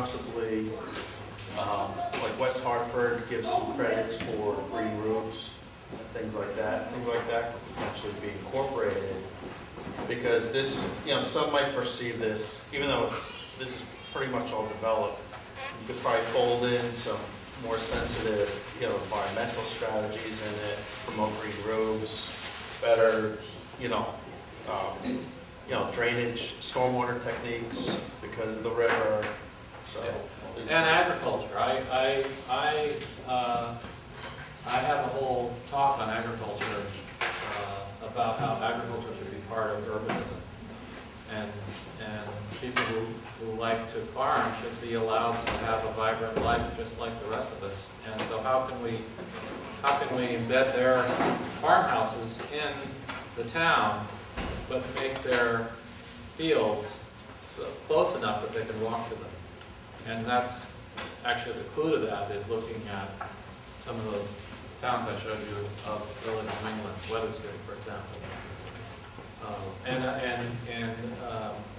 possibly, like West Hartford gives some credits for green roofs, things like that. Things like that could potentially be incorporated, because this, some might perceive this, even though this is pretty much all developed, you could probably fold in some more sensitive, environmental strategies in it, promote green roofs, better, drainage, stormwater techniques because of the river. So, and agriculture. I have a whole talk on agriculture about how agriculture should be part of urbanism, and people who like to farm should be allowed to have a vibrant life just like the rest of us. And so how can we embed their farmhouses in the town, but make their fields so close enough that they can walk to them? And that's actually the clue to that is looking at some of those towns I showed you of early New England, Weathersfield, for example. And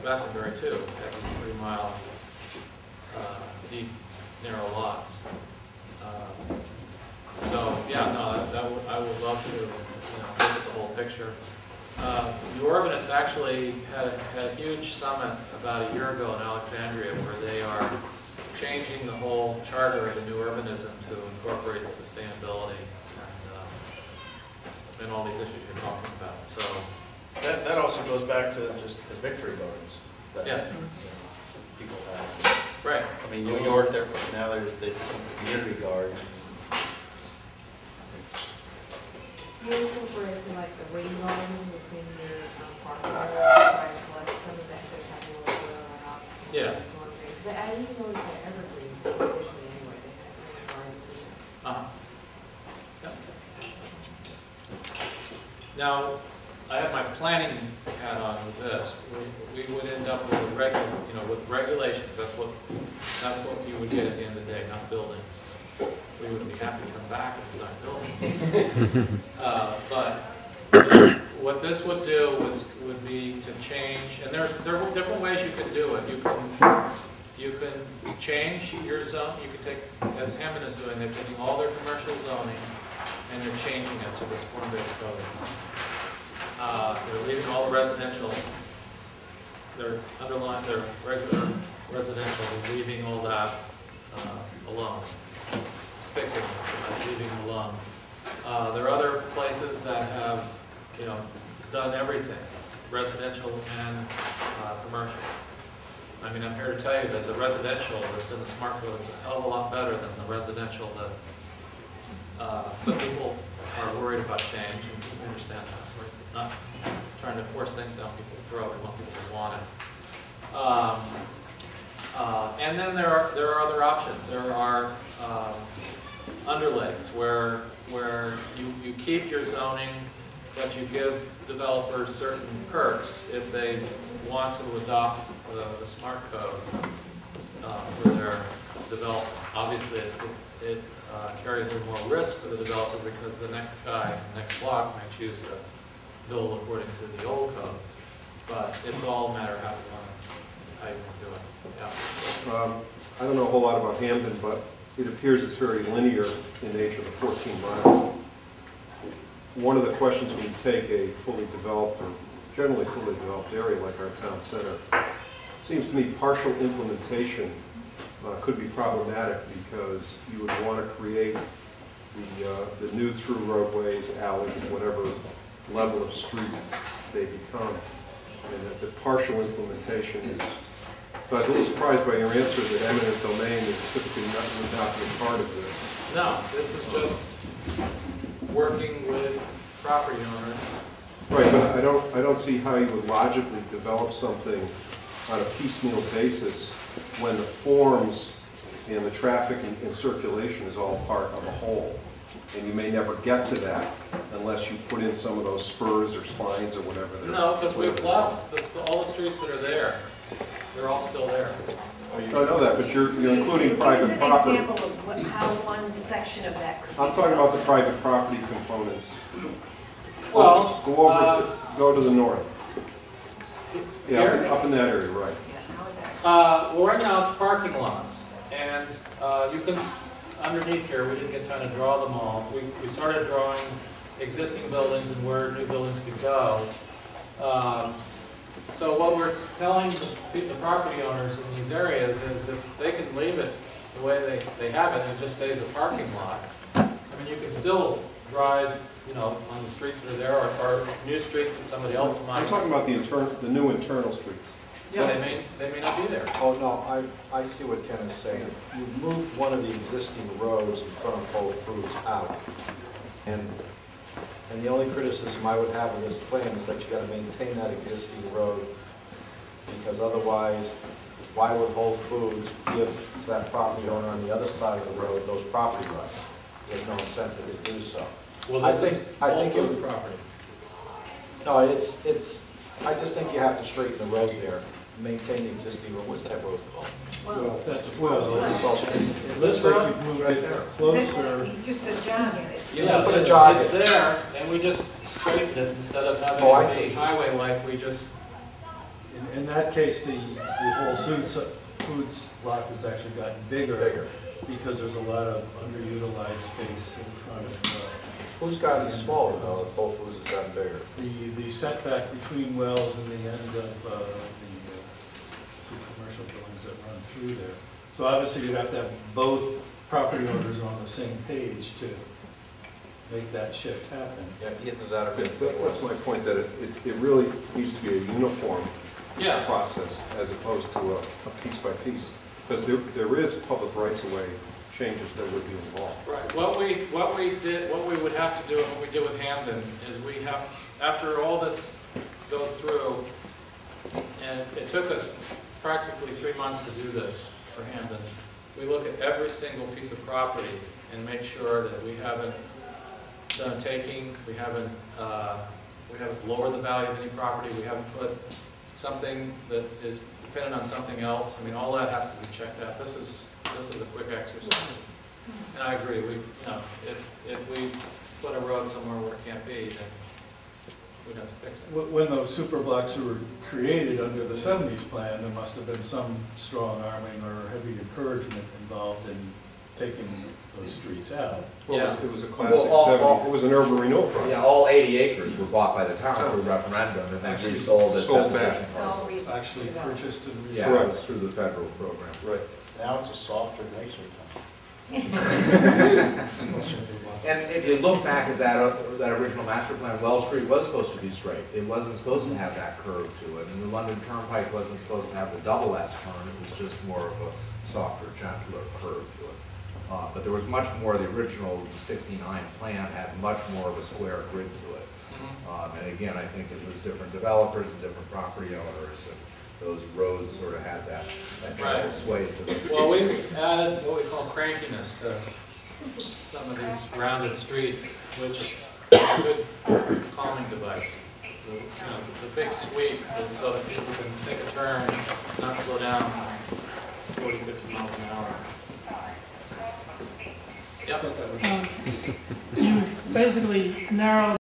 Glastonbury too, at these 3-mile deep, narrow lots. So yeah, no, I would love to look at the whole picture. The Urbanists actually had a huge summit about a year ago in Alexandria where they are changing the whole charter into New Urbanism to incorporate sustainability and all these issues you're talking about. So that also goes back to just the victory gardens that people have. Right. I mean, New York, now they become community gardens. Do you incorporate like the rain gardens within your park area, try to collect some of that fish having a little bit of an option? Yeah. But I didn't know it's an evergreen traditionally anyway. They had rain gardens in there. Yep. Now, I have my planning hat on with this. We would end up with with regulations. That's what you would get at the end of the day, not buildings. We would be happy to come back and design buildings. But what this would do would be to change, and there are different ways you can do it. You can change your zone. You can take, as Hammond is doing, they're taking all their commercial zoning and they're changing it to this form-based code. They're leaving all the residential. They're underlying their regular residential, they're leaving all that alone. Fixing it, leaving it alone. There are other places that have, done everything, residential and commercial. I mean, I'm here to tell you that the residential that's in the smart code is a hell of a lot better than the residential that, but people are worried about change, and we understand that. We're not trying to force things down people's throat. We want people to want it. And then there are other options. There are underlays where you keep your zoning, but you give developers certain perks if they want to adopt the smart code for their development. Obviously, it carries a little more risk for the developer because the next guy, the next block, might choose to build according to the old code. But it's all a matter of how you want to do it. Yeah. I don't know a whole lot about Hamden, but it appears it's very linear in nature, the 14 miles. One of the questions when you take a fully developed or generally fully developed area like our town center, it seems to me partial implementation could be problematic because you would want to create the new through roadways, alleys, whatever level of street they become. And that the partial implementation is. So I was a little surprised by your answer that eminent domain is typically would not be a part of this. No, this is just working with property owners. Right, but I don't see how you would logically develop something on a piecemeal basis when the forms and the traffic and circulation is all part of a whole. And you may never get to that unless you put in some of those spurs or spines or whatever. No, because we've left all the streets that are there. They're all still there. I know that, but you're including private property. This is an example of how one section of that could be. I'm talking about the private property components. Well, go to the north. Yeah, up in that area, right. Yeah, how is that? Well, right now it's parking lots, and you can, underneath here, we didn't get time to draw them all. We started drawing existing buildings and where new buildings could go. So what we're telling the property owners in these areas is if they can leave it the way they have it, and it just stays a parking lot. I mean, you can still drive, you know, on the streets that are there, or new streets that somebody else might. I'm talking about the new internal streets. Yeah, they may not be there. Oh, no, I see what Ken is saying. You've moved one of the existing roads in front of Whole Foods out. And the only criticism I would have of this plan is that you gotta maintain that existing road, because otherwise, why would Whole Foods give to that property owner on the other side of the road those property rights? There's no incentive to do so. Well, I this think is Whole it Foods would- property. No, I just think you have to straighten the road there, maintain the existing road. What's that road called? Well, That's This road? right there, closer. just a jog in it. Yeah, Put a jog it's in. there, and we just straightened it instead of having Oh, I it see. be highway-like, we just, In that case, the Whole Foods lot has actually gotten bigger because there's a lot of underutilized space in front of Who's gotten smaller though, if Whole Foods has gotten bigger? the setback between wells and the end of the two commercial buildings that run through there. So obviously you have to have both property owners on the same page to make that shift happen. Yeah, either that or. That's my point, that it really needs to be a uniform yeah. process as opposed to a piece by piece. Because there is public rights of way changes that would be involved. Right, what we would have to do, and what we did with Hamden, is we have, after all this goes through, and it took us practically 3 months to do this for Hamden, we look at every single piece of property and make sure that we haven't done taking, we haven't lowered the value of any property, we haven't put something that is dependent on something else. I mean, all that has to be checked out. This is a quick exercise. And I agree, if we put a road somewhere where it can't be, then we'd have to fix it. When those super blocks were created under the 70s plan, there must have been some strong arming or heavy encouragement involved in taking those streets out. Well, Yeah. it was a classic Well, 70, it was an urban renewal project. Yeah, all 80 acres were bought by the town through referendum and then Actually resold as sold deposition It's all parcels. Actually purchased and Yeah, resold. it was through the federal program. Right. Now it's a softer, nicer town. And if you look back at that original master plan, Wells Street was supposed to be straight. It wasn't supposed to have that curve to it. And the London Turnpike wasn't supposed to have the double S turn. It was just more of a softer, gentler curve to it. But there was much more, the original 69 plan had much more of a square grid to it. And again, I think it was different developers and different property owners, and those roads sort of had that general Right. sway to them. Well, we've added what we call crankiness to some of these rounded streets, which is a good calming device. The big sweep is so that people can take a turn, not slow down 40, 50 miles an hour. Yep. You basically narrow